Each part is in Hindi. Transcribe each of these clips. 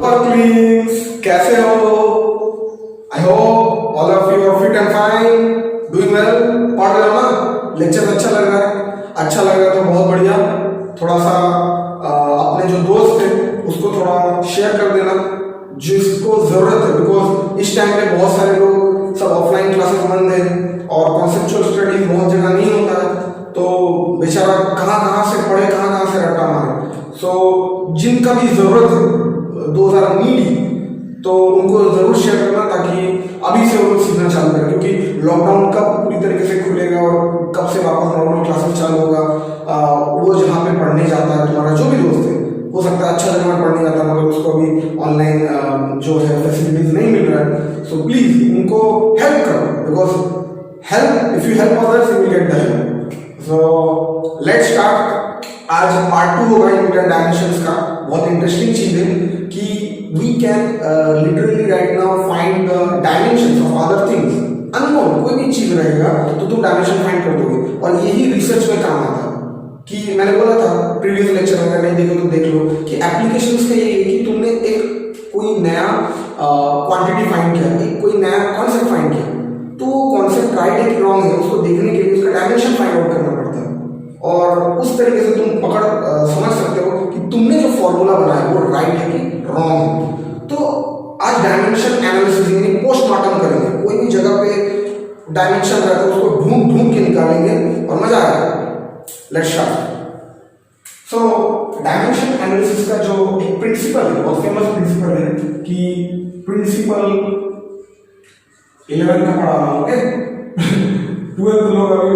Worklings, कैसे हो? I hope all of you are fit and fine, doing well. पढ़ रहे हो ना? लेक्चर अच्छा लग रहा है? अच्छा लग रहा है तो बहुत बढ़िया. थोड़ा सा अपने जो दोस्त है उसको थोड़ा शेयर कर देना जिसको जरूरत है, बिकॉज इस टाइम पे बहुत सारे लोग सब ऑफलाइन क्लासेस बंद है और कॉन्सेप्चुअल स्टडीज बहुत जगह नहीं होता है, तो बेचारा कहाँ से पढ़े, कहाँ से रट्टा मारे. सो जिनका भी जरूरत है, दोज आर नीडी, तो उनको जरूर शेयर करना ताकि अभी से वो लोग सीखना चालू करें, क्योंकि लॉकडाउन कब पूरी तरीके से खुलेगा और कब से वापस नॉर्मल क्लासेस चालू होगा. वो जहाँ पे पढ़ने जाता है, तुम्हारा जो भी दोस्त है, हो सकता है अच्छा जगह में पढ़ने जाता है मगर उसको अभी ऑनलाइन जो है फैसिलिटीज नहीं मिल रहा है, सो प्लीज उनको हेल्प करो, because help, if you help others you will get the help. So let's start. आज पार्ट 2 होगा इंटरनेट डायमेंशंस का. बहुत इंटरेस्टिंग चीज है कि we can literally right now find the dimensions of other things. Unknown कोई भी चीज रहेगा तो तुम डायमेंशन फाइंड कर दोगे, और यही रिसर्च में काम आता है. कि मैंने बोला था प्रीवियस लेक्चर में, अगर नहीं देखो तो देख लो, कि एप्लीकेशंस का ये है कि तुमने एक कोई नया क्वांटिटी फाइंड किया, एक कोई नया कॉन्सेप्ट फाइंड किया, तो वो कॉन्सेप्ट राइट है कि रॉन्ग है उसको देखने के लिए उसका डायमेंशन फाइंड आउट करना पड़ता है, और उस तरीके से तुम पकड़ समझ सकते हो कि तुमने जो फॉर्मूला बनाया वो राइट है कि रॉन्ग है. तो आज डायमेंशन एनालिसिस यानी पोस्टमार्टम करेंगे. कोई भी जगह पे डायमेंशन रहता है उसको ढूंढ के निकालेंगे और मजा आएगा. Let's start. So dimension analysis का जो एक प्रिंसिपल है, बहुत फेमस प्रिंसिपल है, कि प्रिंसिपल 11 का पढ़ा रहा हूँ, ओके. 12 लोग अभी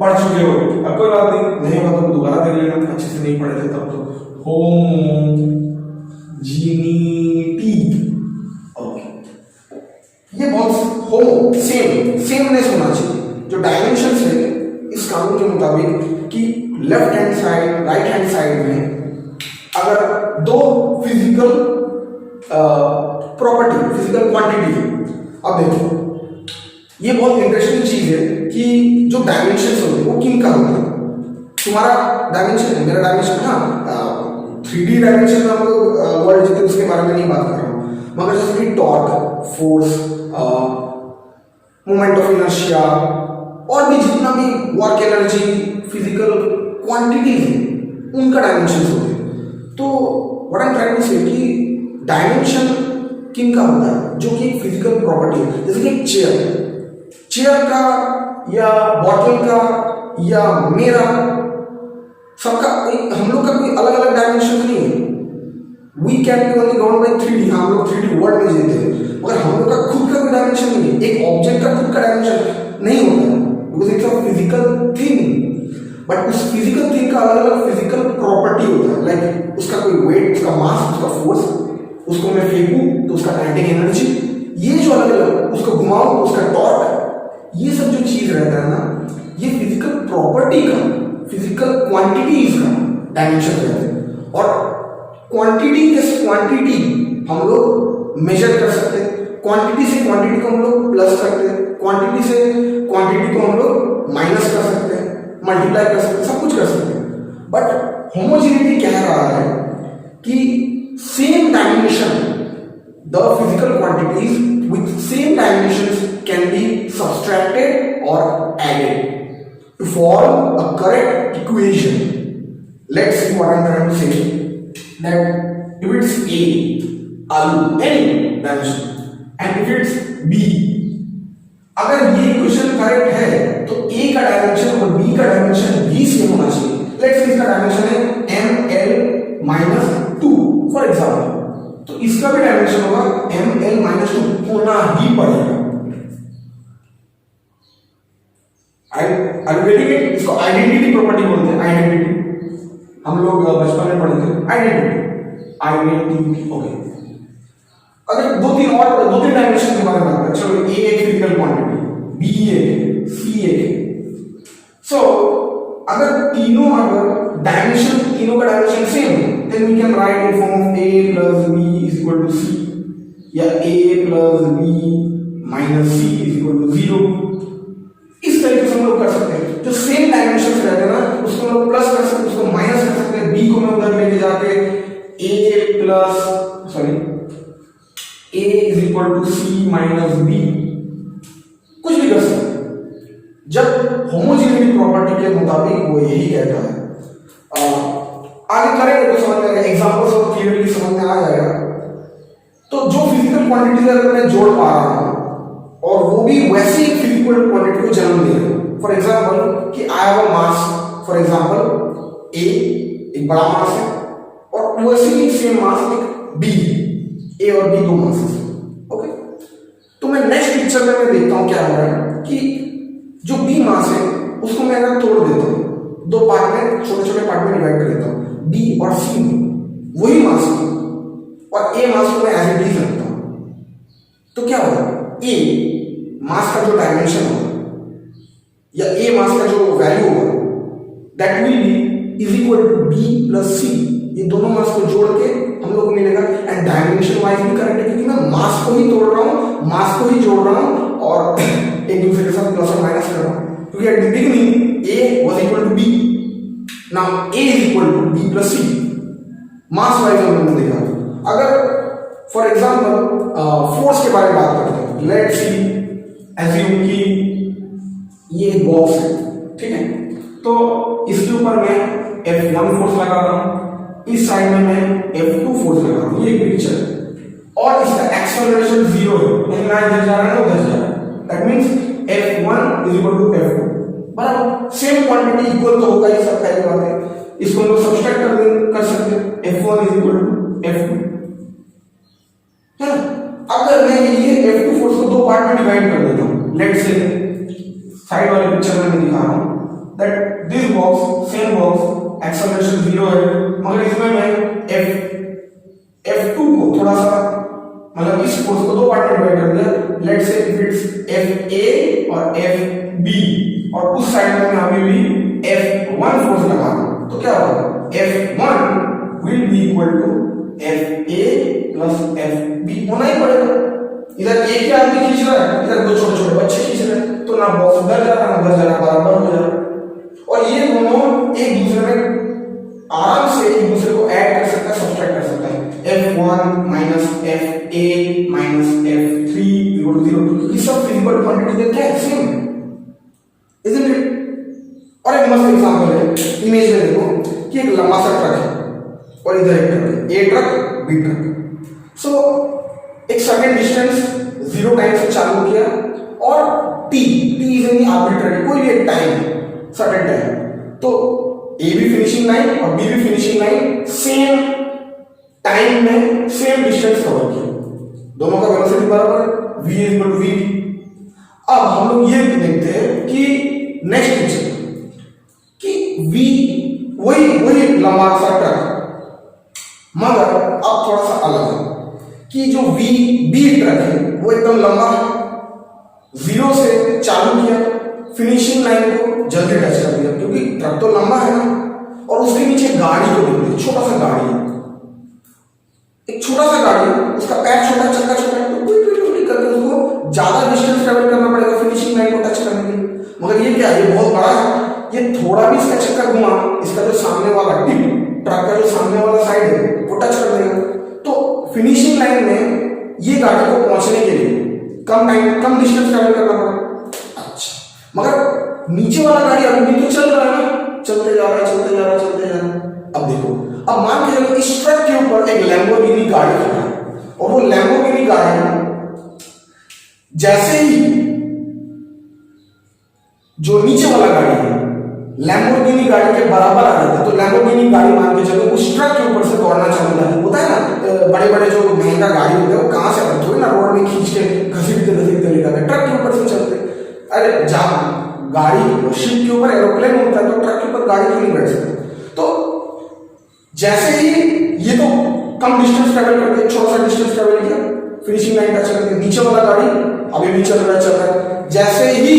पढ़ चुके हो, अब कोई बात नहीं होगा तो दोबारा देख लेना, अच्छे से नहीं पढ़े थे तब तो. Homogeneity, okay. ये बहुत होमो सेमनेस होना चाहिए. जो डायमेंशंस है इस कानून के मुताबिक कि left hand side right hand side में अगर दो फिजिकल प्रॉपर्टी, फिजिकल क्वांटिटी है. अब देखो ये बहुत इंटरेस्टिंग चीज है कि जो डायमेंशंस होते हैं वो किन का होता है. तुम्हारा डायमेंशन है, मेरा डायमेंशन. हाँ, 3D डायमेंशन में हम लोग वर्ल्ड जीते उसके बारे में नहीं बात कर रहा हूँ, मगर जैसे कि torque, force, moment of inertia और भी जितना भी वर्क एनर्जी, फिजिकल क्वांटिटीज है, उनका डायमेंशन होते हैं. तो what I am trying to say कि डायमेंशन किन का होता है, जो कि फिजिकल प्रॉपर्टी है. जैसे कि चेयर का या बॉटल का या मेरा, सबका हम लोग का कोई अलग अलग डायमेंशन नहीं है. We can be only govern by 3D. हम लोग 3D वर्ल्ड में जीते हैं, मगर हम लोग का खुद का कोई डायमेंशन नहीं है. एक ऑब्जेक्ट का खुद का डायमेंशन नहीं होता है, because it's a physical thing. But उस फिजिकल थिंग का अलग अलग फिजिकल प्रॉपर्टी होता है. लाइक उसका कोई वेट, उसका मास, उसका फोर्स, उसको मैं फेंकूं तो उसका काइनेटिक एनर्जी, ये जो अलग अलग, उसको घुमाऊं तो उसका टॉर्क, ये सब जो चीज रहता है ना, ये फिजिकल प्रॉपर्टी का, फिजिकल क्वांटिटीज का डायमेंशन रहता है. और क्वांटिटी जैसे क्वांटिटी हम लोग मेजर कर सकते हैं, क्वांटिटी से क्वांटिटी को हम लोग प्लस करते हैं, क्वांटिटी से क्वांटिटी को हम लोग माइनस कर सकते हैं, मल्टीप्लाई कर सकते हैं, सब कुछ कर सकते हैं. बट होमोजेनिटी कह रहा है कि same dimension, the physical quantities with same dimensions can be subtracted or added to form a correct equation. Let's see what I'm trying to say. That if it's A, alu, any dimension, and if it's B, अगर ये इक्वेशन करेक्ट है तो A का डायमेंशन और B का डायमेंशन भी सेम होना चाहिए. Let's say इसका डायमेंशन है ml-2 फॉर एग्जाम्पल, तो इसका भी डायमेंशन होगा ml-2 होना ही पड़ेगा. इसको आइडेंटिटी प्रॉपर्टी बोलते हैं. आइडेंटिटी हम लोग बचपन में पढ़े थे. Identity okay. अगर दो तीन डायमेंशन के बारे में बात करें, चलो ए एक फिजिकल क्वांटिटी, बी एक, सी एक. सो अगर डायमेंशन तीनों का डायमेंशन सेम है, then we can write in form of a plus b is equal to c, या a plus b minus c is equal to 0. इस तरीके से हम लोग कर सकते हैं. जो सेम डायमेंशन रहते हैं ना, उसको हम लोग प्लस कर सकते हैं, उसको माइनस कर सकते हैं. b को मैं उधर लेके जाके a plus की प्रॉपर्टी के मुताबिक वो यही कहता है। आगे करेंगे तो समझ में आएगा, एग्जांपल्स और क्लियरली समझ में आ जाएगा। तो जो फिजिकल क्वांटिटीज अगर मैं जोड़ पा रहा हूं और वो भी वैसी फिजिकल क्वांटिटी को जन्म दे रहे हैं, फॉर एग्जांपल कि I have a mass, for example a एक बड़ा मास है और वैसे ही सेम मास एक बी, ए और बी दो मासेस है, ओके। तो मैं नेक्स्ट पिक्चर में मैं देखता हूं क्या हो रहा है कि जो बी मास है उसको मैं अगर तोड़ देता हूं, दो पार्ट में, छोटे छोटे पार्ट में डिवाइड कर देता हूं, बी और सी वही मास है और ए मास को मैं एज इट इज रखता हूं, तो क्या होगा, ए मास का जो डायमेंशन होगा या ए मास का जो वैल्यू होगा that will be is equal to B plus C. ये दोनों मास को जोड़ के हम लोग को मिलेगा एंड डायमेंशन वाइज भी करेक्ट है क्योंकि मैं मास को ही तोड़ रहा हूं, मास को ही जोड़ रहा हूं और एक दूसरे के साथ प्लस और माइनस कर रहा हूं, क्योंकि at the beginning A was equal to B, now A is equal to B plus C. Mass wise हम लोगों ने देखा। अगर फॉर एग्जांपल फोर्स के बारे में बात करते हैं, लेट सी एज्यूम कि ये एक बॉक्स है, ठीक है, तो इसके ऊपर मैं F1 फोर्स लगा रहा हूं, इस साइड में मैं F2 फोर्स लगा रहा हूं, ये एक पिक्चर है और इसका एक्सेलरेशन 0 है, यानी ना इधर जा रहा है ना उधर जा रहा है, that means F1 is equal to F2, बराबर सेम क्वांटिटी इक्वल तो होगा, ये सब पहली बात है, इसको हम लोग सब्सट्रैक्ट कर सकते हैं, F1 is equal to F2 है ना। अगर मैं ये F2 फोर्स को दो पार्ट में डिवाइड कर देता हूं, लेट्स से साइड वाले पिक्चर में मैं दिखा रहा हूं that this box same box acceleration 0 है, मगर इसमें मैं F2 को थोड़ा सा मतलब इस फोर्स को दो पार्ट में डिवाइड कर दिया, let's say if it's FA और FB और उस साइड में मैं अभी भी F1 फोर्स लगा रहा हूं, तो क्या होगा, F1 will be equal to FA plus FB होना ही पड़ेगा। इधर एक ही आदमी खींच रहा है, इधर दो छोटे छोटे बच्चे खींच रहे हैं, तो ना बॉक्स उधर जा रहा है ना उधर जा रहा है, बराबर हो जा रहा है और ये दोनों एक दूसरे में आराम से एक दूसरे को ऐड कर सकता है, सब्सट्रैक्ट कर सकता है। F1 minus FA minus F3 equal to 0, ये सब फिजिकल क्वांटिटी देते हैं सेम, इजंट इट। और एक मस्त एग्जांपल है, इमेज में देखो कि एक लंबा सा ट्रक है और इधर एक ट्रक है, ए ट्रक बी ट्रक। सो एक सर्टेन डिस्टेंस 0 टाइम से चालू किया और t इज एनी आर्बिट्रेरी, कोई भी एक टाइम सर्टेन टाइम, तो ए भी फिनिशिंग लाइन और बी भी फिनिशिंग लाइन सेम टाइम में सेम डिस्टेंस कवर किया, दोनों का वेलोसिटी बराबर है, v is equal to v। अब हम लोग ये देखते हैं कि नेक्स्ट पिक्चर कि v वही लंबा सा ट्रक, मगर अब थोड़ा सा अलग है कि जो बी ट्रक है वो एकदम लंबा है, 0 से चालू किया, फिनिशिंग लाइन को जल्दी टच कर दिया क्योंकि ट्रक तो लंबा है ना, और उसके नीचे गाड़ी को देखते, छोटा सा गाड़ी है, एक छोटा सा गाड़ी, उसका पैर छोटा, चक्का छोटा, तो करके उसको ज्यादा डिस्टेंस ट्रेवल करना पड़ेगा फिनिशिंग लाइन को टच करने के लिए, मगर ये क्या है, ये बहुत बड़ा है, ये थोड़ा भी इसका चक्का घुमा, इसका जो सामने वाला टिप, ट्रक का जो सामने वाला साइड है वो टच कर देगा, तो फिनिशिंग लाइन में ये गाड़ी को पहुंचने के लिए कम डिस्टेंस ट्रैवल करना पड़ा। अच्छा, मगर नीचे वाला गाड़ी अभी भी तो चल रहा है ना, चलते जा रहा है। अब देखो, अब मान के चलो इस ट्रक के ऊपर एक लैम्बोर्गिनी गाड़ी खड़ा है और वो लैम्बोर्गिनी गाड़ी जैसे ही जो नीचे वाला गाड़ी है लैम्बोर्गिनी गाड़ी के बराबर आ जाता है, तो लैम्बोर्गिनी गाड़ी मान के चलो उस ट्रक के ऊपर से दौड़ना चालू कर होता है ना, बड़े बड़े जो महंगा गाड़ी होते हैं वो कहां से आते हैं ना, रोड में खींच के घसीटते लेकर आते, ट्रक के ऊपर से चलते। अरे जहां गाड़ी शिप के ऊपर एरोप्लेन होता है तो ट्रक के ऊपर गाड़ी क्यों नहीं बैठ सकते, तो जैसे ही ये तो कम डिस्टेंस ट्रेवल करते हैं, छोटा सा डिस्टेंस ट्रेवल किया, फिनिशिंग लाइन टच करते, नीचे वाला गाड़ी अभी भी चल रहा है, जैसे ही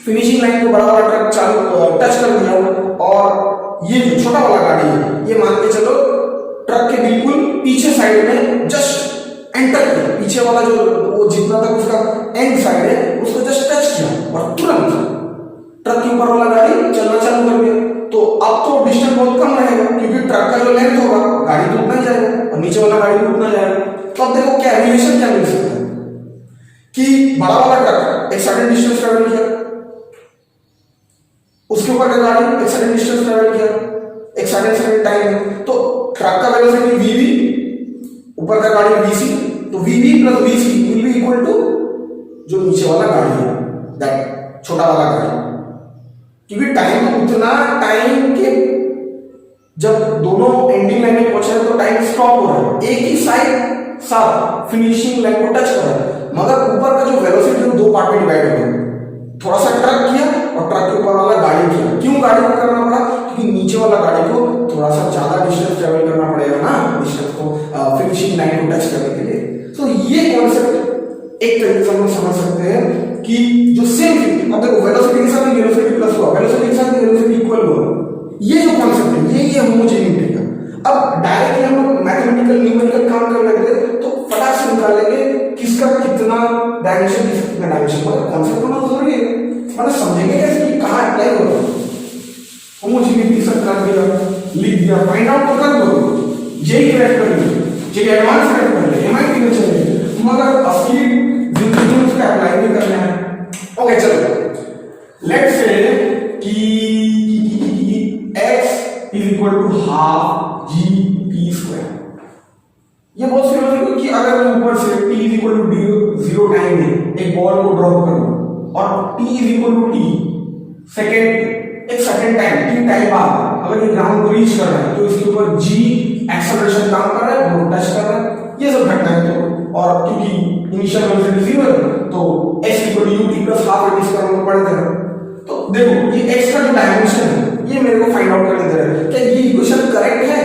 फिनिशिंग लाइन को बड़ा वाला ट्रक चालू टच कर दिया और ये जो छोटा वाला गाड़ी है ये मान के चलो ट्रक के बिल्कुल पीछे साइड में जस्ट एंटर किया, पीछे वाला जो वो जितना तक उसका एंड साइड है उसको जस्ट टच किया और तुरंत ट्रक के ऊपर वाला गाड़ी चलना चालू कर दिया, तो अब तो डिस्टेंस बहुत कम रहेगा क्योंकि ट्रक का जो लेंथ होगा गाड़ी तो उतना ही जाएगा और नीचे वाला गाड़ी भी उतना जाएगा। तो अब देखो क्या रिलेशन क्या मिल सकता है कि बड़ा वाला ट्रक एक सर्टेन डिस्टेंस ट्रेवल किया, ऊपर का गाड़ी एक सर्टेन डिस्टेंस ट्रेवल किया, एक सर्टेन टाइम में, तो ट्रक का वेलोसिटी वीवी, ऊपर का गाड़ी वीसी, तो VV plus VC will be equal to जो नीचे वाला गाड़ी है, दैट छोटा वाला गाड़ी। क्योंकि टाइम उतना टाइम के जब दोनों एंडिंग लाइन में पहुंच रहे हैं तो टाइम स्टॉप हो रहा है, एक ही साइड साथ फिनिशिंग लाइन को टच कर रहा है, मगर ऊपर का जो वेलोसिटी है दो पार्ट में डिवाइड हो गया। थोड़ा सा ट्रक किया और ट्रक के ऊपर वाला गाड़ी किया। क्यों गाड़ी को करना पड़ा? क्योंकि नीचे वाला गाड़ी को थोड़ा सा ज्यादा डिस्टेंस ट्रेवल करना पड़ेगा ना, डिस्टेंस को फिनिशिंग लाइन को टच करने के लिए। तो ये कॉन्सेप्ट एक तरीके से हम समझ सकते हैं कि जो सेम, अब देखो वेलोसिटी के साथ वेलोसिटी प्लस हुआ, वेलोसिटी के साथ वेलोसिटी इक्वल हुआ, ये जो कॉन्सेप्ट है ये होमोजेनिटी का। अब डायरेक्टली हम लोग मैथमेटिकल न्यूमेरिकल काम कर लेते तो फटाक से निकाल लेंगे किसका कितना डायमेंशन, किसका कितना डायमेंशन, मतलब कॉन्सेप्ट होना जरूरी है, मतलब समझेंगे कैसे कि कहां अप्लाई होगा। होमोजेनिटी सब कर दिया, लिख दिया, फाइंड आउट तो कर दो, जेई क्रैक कर लो, जेई एडवांस क्रैक कर ले, एमआईटी में चले, मगर असली जिंदगी में उसका अप्लाई नहीं करना है। ओके चलो, लेट्स से कि x is equal to half G T square. ये बहुत सिंपल है कि अगर मैं ऊपर से t is equal to 0 time में एक बॉल को ड्रॉप करूं और t is equal to t second, एक सेकंड टाइम, t टाइम बाद अगर ये ग्राउंड को रीच कर रहा है तो इसके ऊपर g एक्सेलरेशन काम कर रहा है, वो टच कर रहा है, ये सब घटना है। तो और क्योंकि इनिशियल वेलोसिटी 0 है तो x equal to ut plus half a t square हम पढ़ते हैं। तो देखो ये x का जो डायमेंशन है ये मेरे को फाइंड आउट करने दे रहा है, क्या ये इक्वेशन करेक्ट है?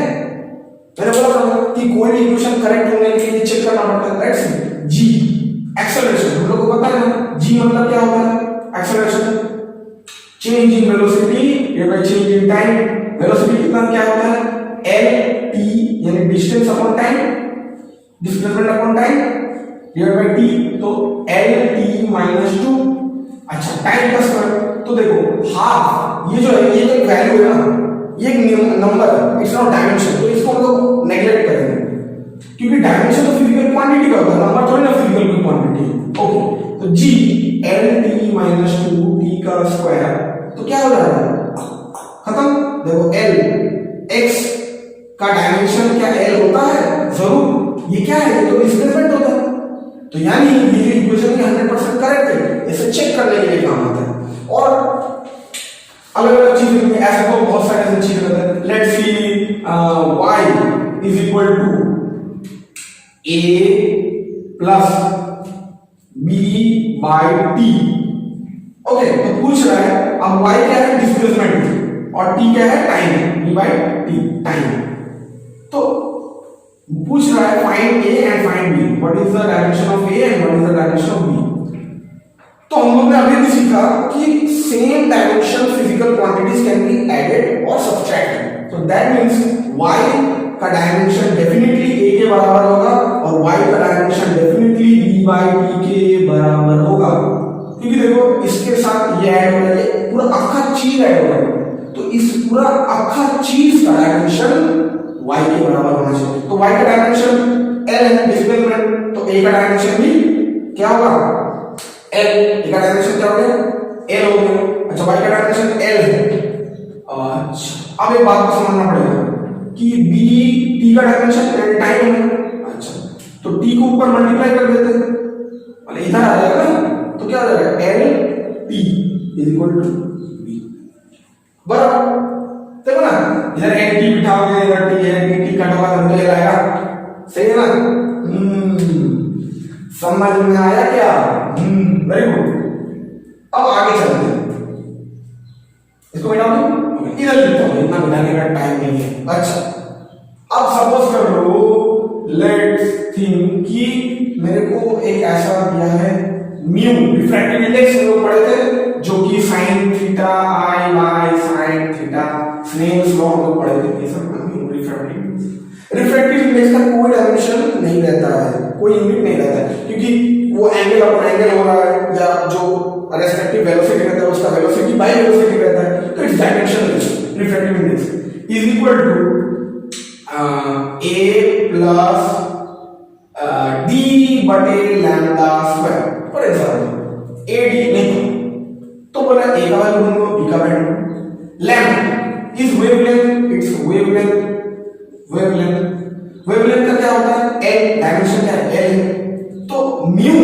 मैंने बोला था कि कोई भी इक्वेशन करेक्ट होने के लिए चेक करना पड़ता है। लेट्स सी जी एक्सेलरेशन, हम लोग को पता है ना जी मतलब क्या होता है? Acceleration, change in velocity divided by change in time. Velocity कितना क्या होता है? l t यानी distance upon time, displacement upon time divided by t, तो l t माइनस 2। अच्छा टाइम का स्क्वायर, तो देखो हाफ ये जो है ये एक वैल्यू है ना, ये एक नंबर है, इट्स नॉट डायमेंशन, तो इसको हम लोग नेगलेक्ट करेंगे क्योंकि डायमेंशन तो फिजिकल क्वांटिटी का होता है, नंबर थोड़ी ना फिजिकल क्वांटिटी। ओके तो g l t minus 2 t का स्क्वायर, तो क्या हो जाएगा? खत्म। देखो l x का डायमेंशन क्या l होता है? जरूर। ये क्या है? ये तो डिस्प्लेसमेंट होता है, तो यानी ये जो इक्वेशन है 100% करेक्ट है, इसे चेक करने के लिए काम आता है। और अलग अलग चीजें में ऐसे तो बहुत सारे ऐसे चीजें रहते हैं। Let's see y is equal to a plus b by t। Okay तो पूछ रहा है अब y क्या है? डिस्प्लेसमेंट, और t क्या है? Time, b by t time. तो पूछ रहा है find a and find b, what is the dimension of a and what is the dimension of b। तो हम लोग ने अभी भी सीखा कि same dimension physical quantities can be added और सब्ट्रैक्टेड। तो दैट मींस y का डायमेंशन डेफिनेटली a के बराबर होगा और y का dimension definitely b by t के बराबर होगा, क्योंकि देखो इसके साथ ये ऐड हो रहा है, पूरा अक्खा चीज ऐड हो रहा है, तो इस पूरा अक्खा चीज का डायमेंशन y के बराबर होना चाहिए। तो y का डायमेंशन l है, डिस्प्लेसमेंट, तो a का डायमेंशन भी क्या होगा? l का डायमेंशन क्या हो गया? l हो गया। अच्छा y का डायमेंशन l है। अच्छा अब एक बात को समझना पड़ेगा कि b t का डायमेंशन टाइम है। अच्छा तो t को ऊपर मल्टीप्लाई कर देते हैं, मतलब इधर आ जाएगा ना, तो क्या हो जाएगा? l t is equal to b बराबर। देखो ना इधर l t बिठाओगे, इधर t है, t कट होगा तो l आएगा, सही है ना? समझ में आया क्या? Very good. अब आगे चलते हैं, इसको मिटा दो, इधर लिखता हूं, इतना मिटाने का टाइम नहीं है। अच्छा अब सपोज कर लो, लेट्स थिंक कि मेरे को एक ऐसा दिया है म्यू, रिफ्रैक्टिव इंडेक्स हम लोग पढ़े थे जो कि sin theta i y sin theta, Snell's law हम लोग पढ़े थे, ये सब रिफ्रैक्टिव इंडेक्स का कोई डायमेंशन नहीं रहता है, कोई यूनिट नहीं रहता है, क्योंकि वो एंगल अपॉन एंगल हो रहा है या जो रेस्पेक्टिव वेलोसिटी रहता है उसका वेलोसिटी बाय वेलोसिटी रहता है, तो it's dimensionless. Refractive index is equal to a plus d बटे lambda square. For example ad नहीं तो बोला a का वैल्यू ढूंढो, b का value, length is wavelength, it's wavelength का क्या होता है l, डायमेंशन क्या है l। तो म्यू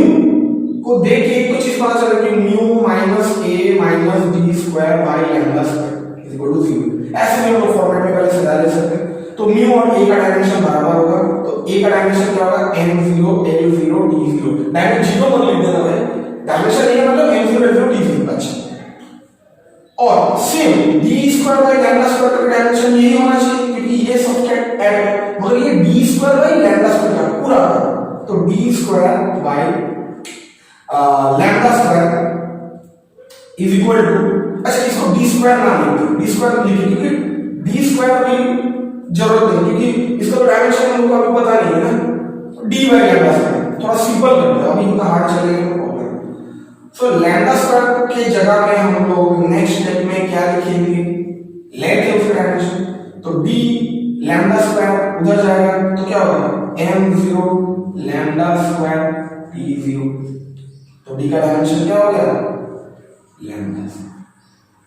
को देख के एक तो चीज पता चल रही है mu minus a minus D square by lambda square is equal to 0। ऐसे भी हम लोग फॉर्मेट में पहले से ले सकते हैं। तो म्यू और a का डायमेंशन बराबर होगा, तो a का डायमेंशन क्या होगा m0 l0 d0। डायमेंशन 0 मत लिख देना भाई, डायमेंशन नहीं है मतलब m0 l0 d0। अच्छा, और same D square by lambda square का डायमेंशन यही होना चाहिए क्योंकि ये सबट्रैक्ट ऐड, मगर ये D square by lambda square का पूरा, तो D square by lambda square is equal to, अच्छा इसको डी स्क्वायर नाम लिखिए, डी स्क्वायर लिखिए क्योंकि डी स्क्वायर की जरूरत नहीं क्योंकि इसका तो डायमेंशन हमको अभी पता नहीं है ना। डी बाई लैम्डा स्क्वायर थोड़ा सिंपल कर दो, अभी इतना हार्ड चलेगा तो प्रॉब्लम। सो लैम्डा स्क्वायर के जगह में हम लोग नेक्स्ट स्टेप में क्या लिखेंगे, लेट है उसका डायमेंशन, तो डी लैम्डा स्क्वायर उधर जाएगा तो क्या होगा m0 लैम्डा स्क्वायर t0। तो डी का डायमेंशन क्या हो गया लैम्डा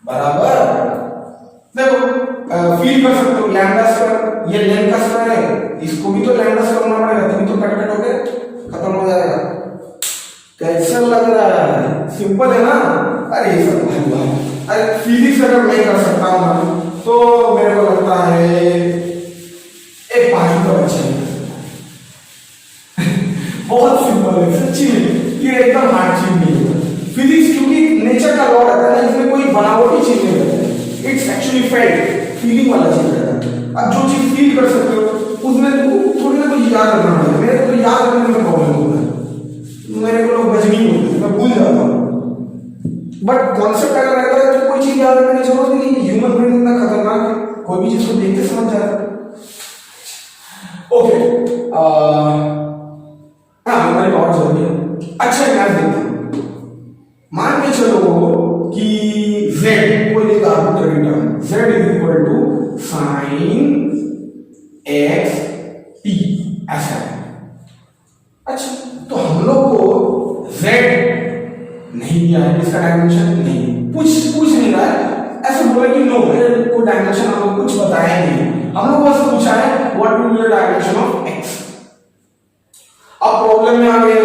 बराबर, देखो फील कर सकते हो लैम्डा स्क्वायर ये लेंथ का स्क्वायर है, इसको भी तो लैम्डा स्क्वायर होना पड़ेगा तभी तो कट कट होके खत्म हो जाएगा। कैसा लग रहा है, सिंपल है ना। अरे ये सब अरे फिजिक्स अगर मैं कर सकता हूँ तो मेरे को लगता है एक पानी का बच्चा बहुत सिंपल है सच्ची में, ये एकदम हार्ड चीज नहीं है फिजिक्स, क्योंकि नेचर का लॉ रहता है ना, इसमें कोई बनावटी चीज नहीं रहती है, इट्स एक्चुअली फेल्ट फीलिंग वाला चीज रहता है। अब जो चीज फील कर सकते हो उसमें थोड़ी ना कुछ याद रखना पड़ेगा, मेरे को तो याद रखने में प्रॉब्लम होता है, मेरे को लोग बजनी बोलते हैं, मैं भूल जाता हूँ। बट कॉन्सेप्ट अगर रहता है तो कोई चीज याद रखने की जरूरत नहीं है, ह्यूमन ब्रेन इतना खतरनाक है, कोई भी चीज को देखते समझ जाता है। ओके हमारी और जरूरी है। अच्छा याद देखते हैं, मान के चलो कि z कोई एक arbitrary term z is equal to sine x t ऐसा है। अच्छा तो हम लोग को z नहीं दिया है, इसका डायमेंशन नहीं पूछ नहीं रहा है, ऐसे बोले कि नो कोई डायमेंशन हम लोग कुछ बताया नहीं, हम लोग बस पूछा है what will be the dimension of x। अब प्रॉब्लम में आ गए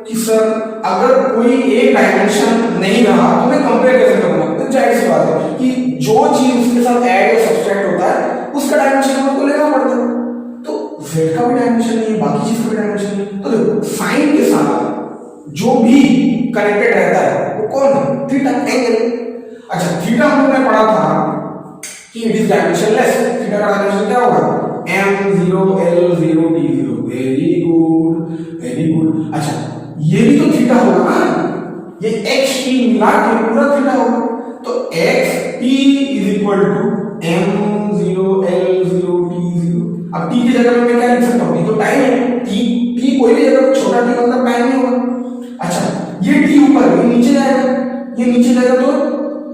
कि सर अगर कोई एक डायमेंशन नहीं रहा तो मैं कंपेयर कैसे करूंगा, तो जाहिर सी बात है कि जो चीज उसके साथ ऐड या सब्सट्रैक्ट होता है उसका डायमेंशन हम लोग को लेना पड़ता है। तो z का भी डायमेंशन नहीं है, बाकी चीज का भी डायमेंशन नहीं है, तो देखो साइन के साथ जो भी कनेक्टेड रहता है वो कौन है थीटा एंगल। अच्छा थीटा हम लोगों ने पढ़ा था कि इट इज डायमेंशनलेस, थीटा का डायमेंशन क्या होगा m0 l0 t0। Very good. अच्छा ये भी तो थीटा होगा ना, ये x t मिला के पूरा थीटा होगा, तो x t is equal to m0 l0 t0। अब t की जगह में मैं क्या लिख सकता हूँ, t तो टाइम है, t कोई भी जगह छोटा t मतलब टाइम नहीं होगा। अच्छा ये t ऊपर ये नीचे जाएगा, ये नीचे जाएगा तो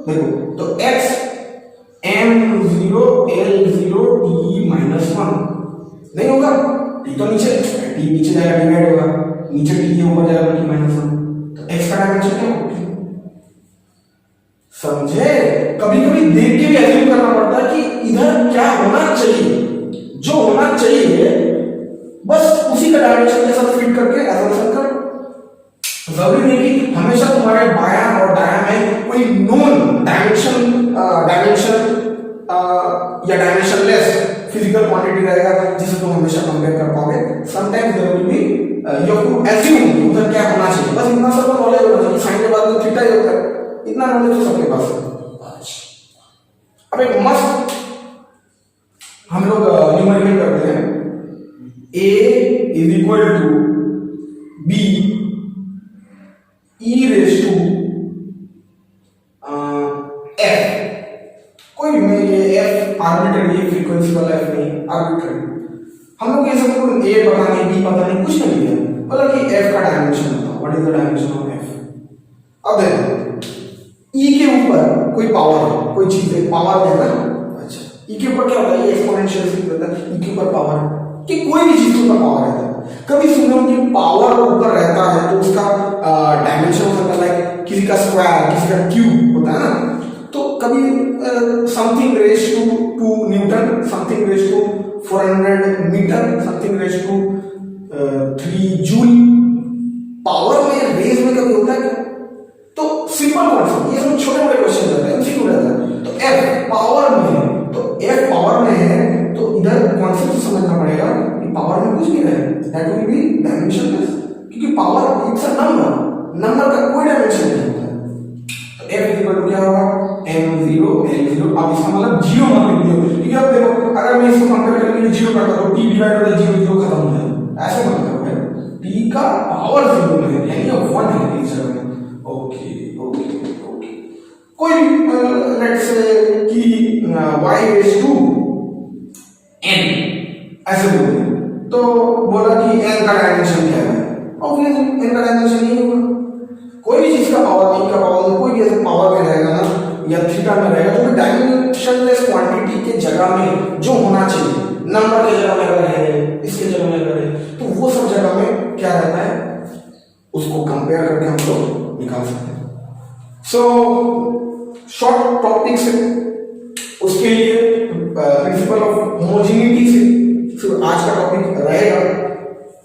देखो तो x m0 l0 t minus 1 नहीं होगा, t तो नीचे जाएगा डिवाइड होगा, नीचे t के ऊपर जाएगा t माइनस 1, तो x का डायमेंशन क्या होगा समझे। कभी कभी देख के भी एज्यूम करना पड़ता है कि इधर क्या होना चाहिए, जो होना चाहिए बस उसी का डायमेंशन के साथ फिट करके एजम्पशन करो। जरूरी नहीं कि हमेशा तुम्हारे बायां और दायां में कोई नोन डायमेंशन या डायमेंशनलेस फिजिकल क्वांटिटी रहेगा जिसे तुम हमेशा कंपेयर कर पाओगे। Sometimes there will be you have to assume उधर क्या होना चाहिए, बस इतना सब नॉलेज होना चाहिए, साइन के बाद में थीटा ही होता है, इतना नॉलेज तो सबके पास है। अब एक मस्त हम लोग न्यूमेरिकल करते हैं, a is equal to b e raise to f, कोई भी नहीं, ये f आर्बिट्ररी फ्रीक्वेंसी वाला f नहीं, आर्बिट्ररी। हम लोग ये सब को a पता नहीं b पता नहीं कुछ नहीं है, मतलब कि f का डायमेंशन बताओ, what is the dimension of f। अब देखो e के ऊपर कोई पावर है, कोई चीज है, पावर है ना। अच्छा e के ऊपर क्या होता है, ये एक्सपोनेंशियल से होता है, e के ऊपर पावर कि कोई भी चीज के ऊपर पावर रहता है। कभी सुनो कि पावर ऊपर रहता है तो उसका डायमेंशन हो सकता है, लाइक किसी का स्क्वायर किसी का क्यूब होता है ना, तो कभी something raise to 2 newton, something raise to 400 metre, something raise to 3 joule. Power में रेज में कभी होता है क्या? तो सिंपल कॉन्सेप्ट, ये सब छोटे बड़े क्वेश्चन रहते हैं, एमसीक्यू रहता है। तो एफ पावर में, तो एफ पावर में है तो इधर कॉन्सेप्ट समझना पड़ेगा कि पावर में कुछ नहीं है, दैट विल बी डायमेंशनलेस, क्योंकि power it's a number, number का कोई डायमेंशन नहीं होता है। तो एफ इक्वल टू क्या होगा, m0 l0। अब इसका मतलब जीरो मत लिख दियो, क्योंकि अब देखो अगर मैं इसको कंपेयर करने के लिए जीरो करता हूं, t डिवाइड बाय 0 0 खत्म हो जाएगा, ऐसे मत करो भाई, t का पावर 0 में है, यानी 1 है इस जगह में। ओके ओके ओके, कोई लेट्स से कि y रेज टू n ऐसे बोले, तो बोला कि n का डायमेंशन क्या है, ऑब्वियसली n का डायमेंशन नहीं होगा। कोई भी चीज का पावर, t का पावर, कोई भी ऐसे पावर में रहेगा ना या थीटा में रहेगा, तो डायमेंशनलेस क्वांटिटी के जगह में जो होना चाहिए, नंबर के जगह में अगर है, इसके जगह में अगर है, तो वो सब जगह में क्या रहता है, उसको कंपेयर करके हम लोग निकाल सकते हैं। सो शॉर्ट टॉपिक से उसके लिए प्रिंसिपल ऑफ होमोजेनिटी से फिर आज का टॉपिक रहेगा।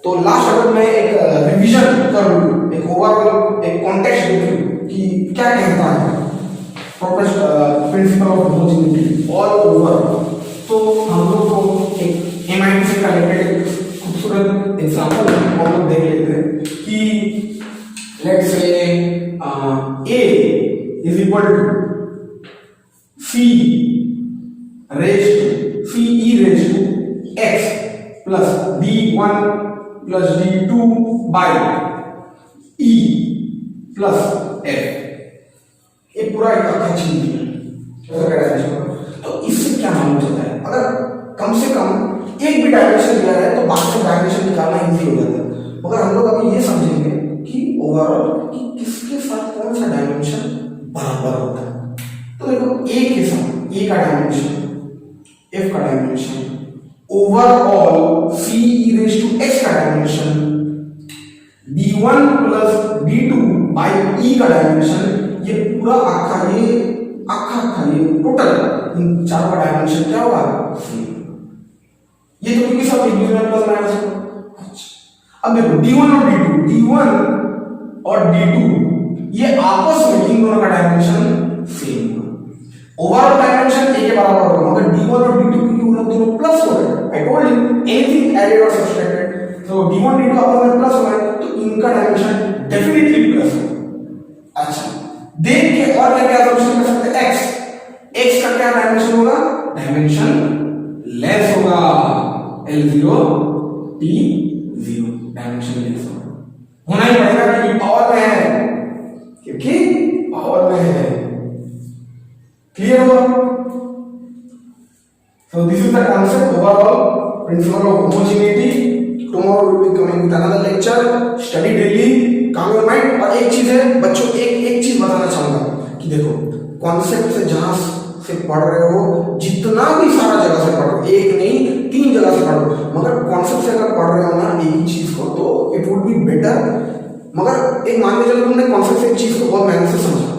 तो लास्ट अगर मैं एक रिवीजन कर लूं, एक ओवरऑल एक कॉन्टेक्स्ट दे दूं कि क्या कहता है principle of homogeneity all over, तो हम लोग को एक एमआईटी से कनेक्टेड खूबसूरत एग्जांपल हम लोग देख लेते हैं कि let's say a is equal to c raised to x plus d1 plus d2 by e plus f, ये पूरा एक अखा चीज है। तो इससे क्या मालूम चलता है, अगर कम से कम एक भी डायमेंशन दिया है तो बाकी डायमेंशन निकालना इजी हो जाता है। मगर हम लोग अभी ये समझेंगे कि ओवरऑल कि किसके साथ कौन सा डायमेंशन बराबर होता है। तो देखो a के साथ a का डायमेंशन, f का dimension, overall c e raise to x का dimension, d1 plus d2 by e का डायमेंशन, ये पूरा आखा ये टोटल इन चार का डायमेंशन क्या होगा, ये तो क्योंकि सब एक दूसरे में प्लस माइनस होगा। अच्छा अब देखो d1 और d2 ये आपस में इन दोनों का डायमेंशन सेम होगा। ओवरऑल डायमेंशन a के बराबर होगा, मगर d1 और d2 क्योंकि उन दोनों प्लस हो रहे, I told you anything added और सब्ट्रैक्टेड, तो d1 d2 आपस में प्लस हो रहे हैं, तो इनका डायमेंशन डेफिनेटली प्लस होगा। अच्छा देख के और क्या क्या असम्पशन कर सकते हैं, x का क्या डायमेंशन होगा, डायमेंशन लेस होगा, l0 t0 डायमेंशन लेस होगा, होना ही पड़ेगा क्योंकि पावर में है, क्योंकि पावर में है। क्लियर हुआ? So this is the concept overall principle of homogeneity. Tomorrow we will be coming with another lecture. Study daily, calm your mind। और एक चीज है बच्चों, एक चीज बताना चाहूंगा कि देखो कॉन्सेप्ट से जहां से पढ़ रहे हो, जितना भी सारा जगह से पढ़ो, एक नहीं 3 जगह से पढ़ो, मगर कॉन्सेप्ट से अगर पढ़ रहे हो ना एक ही चीज को, तो इट वुड बी बेटर। मगर एक मान के चलो तुमने कॉन्सेप्ट से एक चीज को बहुत मेहनत से समझा,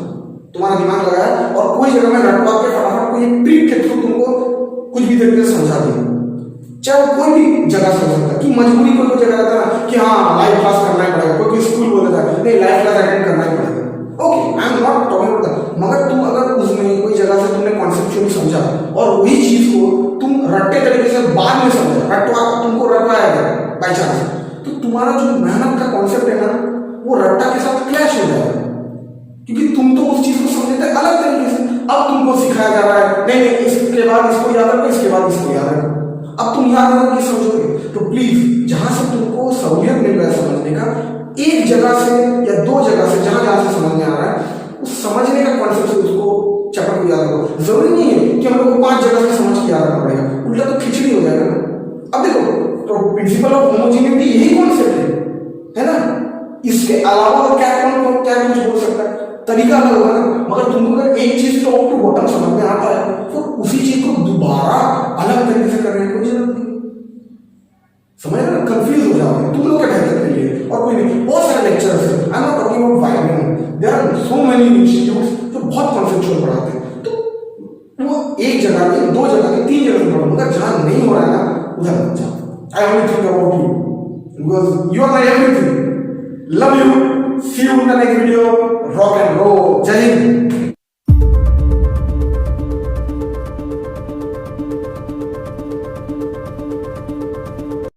तुम्हारा दिमाग लगाया और कोई जगह में रटवा के फटाफट कोई ट्रिक के थ्रू तुमको कुछ भी तरीके से समझा दिया, चाहे वो कोई भी जगह से हो सकता है। कि मजबूरी कोई जगह रहता है ना कि हाँ लाइव क्लास करना ही पड़ेगा, कोई स्कूल बोलता है नहीं लाइव क्लास अटेंड करना ही पड़ेगा, okay I am not talking about that. मगर तुम अगर उसमें कोई जगह से तुमने कॉन्सेप्चुअली समझा और वही चीज को तुम रट्टे तरीके से बाद में समझा, तुमको रटवाया गया बाई चांस, तो तुम्हारा जो मेहनत का कॉन्सेप्ट है ना वो रट्टा के साथ क्लैश हो जाएगा, क्योंकि तुम तो उस चीज को समझते थे अलग तरीके से। अब तुमको सिखाया जा रहा है नहीं इसके बाद इसको याद रखो, इसके बाद इसको याद रखो, अब तुम याद रखो कि समझोगे। तो प्लीज जहां से तुमको सहूलियत मिल रहा है समझने का, एक जगह से या 2 जगह से जहां से समझ में आ रहा है उस समझने का कॉन्सेप्ट से उसको चपट को याद रखो। जरूरी नहीं है कि हम लोग को 5 जगह से समझ के याद रखना पड़ेगा, उल्टा तो खिचड़ी हो जाएगा ना। अब देखो तो प्रिंसिपल ऑफ होमोजेनिटी यही कॉन्सेप्ट है ना, इसके अलावा और क्या कुछ बोल सकता है, तरीका अलग होगा ना। मगर तुमको अगर एक चीज टॉप टू बॉटम समझ में आता है तो उसी चीज को दोबारा अलग तरीके से करने की कोई जरूरत नहीं, समझ रहे ना, कंफ्यूज हो जाओगे तुम लोग क्या कहते हैं लिए और कोई नहीं। बहुत सारे लेक्चर्स हैं, I am not talking about vibrant, there are so many institutes जो बहुत कॉन्सेप्चुअल पढ़ाते हैं, तो तीन जगह से पढ़ो, मगर जहां नहीं हो रहा है ना उधर मत जाओ. I only think about you because you are my everything. Love you. See you in the next video. Rock and roll.